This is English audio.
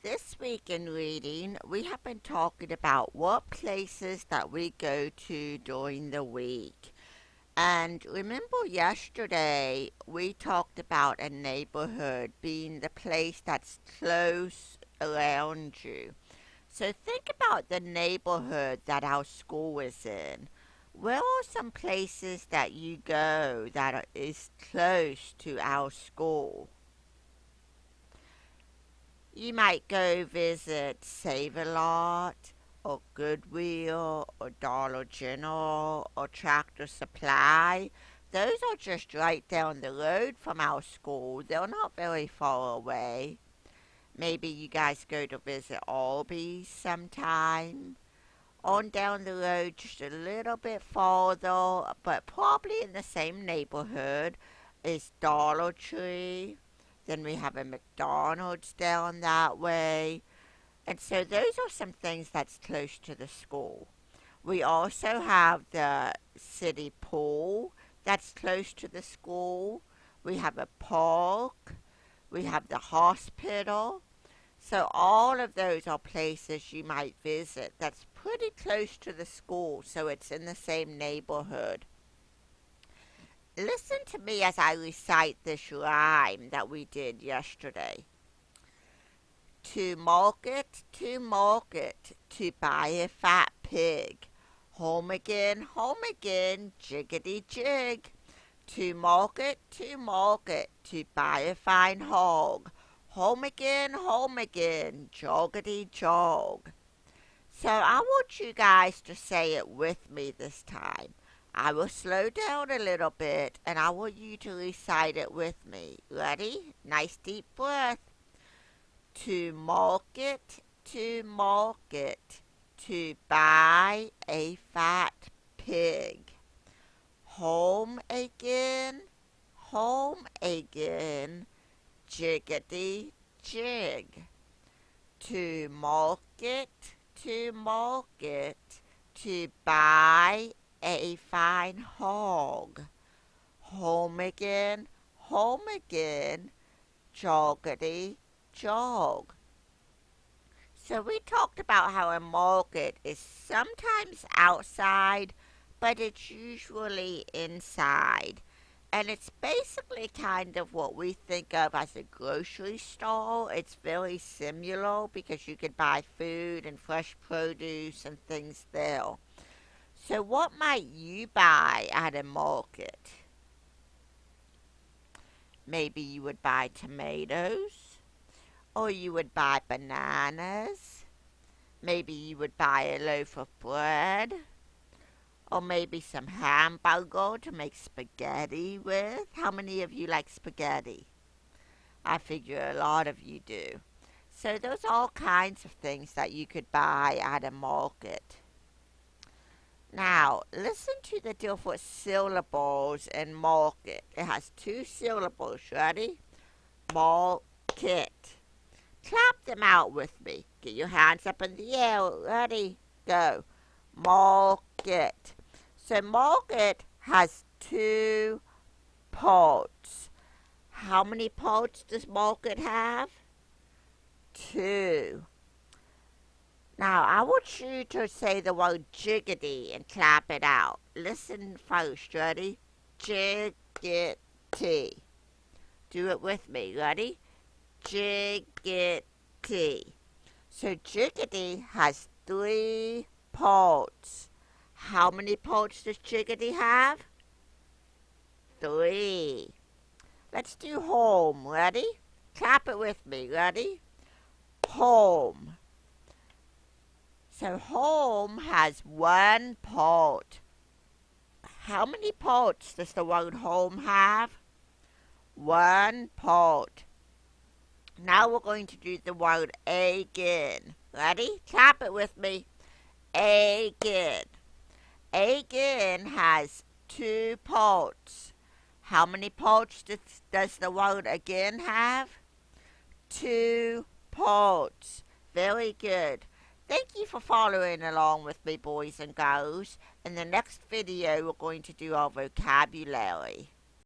This week in reading, we have been talking about what places that we go to during the week. And remember yesterday, we talked about a neighborhood being the place that's close around you. So think about the neighborhood that our school is in. Where are some places that you go is close to our school? You might go visit Save a Lot or Goodwill or Dollar General or Tractor Supply. Those are just right down the road from our school. They're not very far away. Maybe you guys go to visit Albies sometime. On down the road just a little bit farther, but probably in the same neighborhood, is Dollar Tree. Then we have a McDonald's down that way. And so those are some things that's close to the school. We also have the city pool that's close to the school. We have a park. We have the hospital. So all of those are places you might visit that's pretty close to the school, so it's in the same neighborhood. Listen to me as I recite this rhyme that we did yesterday. To market, to buy a fat pig. Home again, jiggity jig. To market, to buy a fine hog. Home again, joggity jog. So I want you guys to say it with me this time. I will slow down a little bit and I want you to recite it with me. Ready? Nice deep breath. To market, to buy a fat pig. Home again, jiggity jig. To market, to buy a fine hog. Home again, joggity jog. So we talked about how a market is sometimes outside, but it's usually inside. And it's basically kind of what we think of as a grocery store. It's very similar because you could buy food and fresh produce and things there. So what might you buy at a market? Maybe you would buy tomatoes, or you would buy bananas. Maybe you would buy a loaf of bread, or maybe some hamburger to make spaghetti with. How many of you like spaghetti? I figure a lot of you do. So there's all kinds of things that you could buy at a market. Now, listen to the different syllables in market. It has two syllables. Ready? Market. Clap them out with me. Get your hands up in the air. Ready? Go. Market. So market has two parts. How many parts does market have? Two. Now, I want you to say the word jiggity and clap it out. Listen first, ready? Jiggity. Do it with me, ready? Jiggity. So jiggity has three parts. How many parts does jiggity have? Three. Let's do home, ready? Clap it with me, ready? Home. So home has one part. How many parts does the word home have? One part. Now we're going to do the word again. Ready? Clap it with me. Again. Again has two parts. How many parts does the word again have? Two parts. Very good. Thank you for following along with me, boys and girls. In the next video, we're going to do our vocabulary.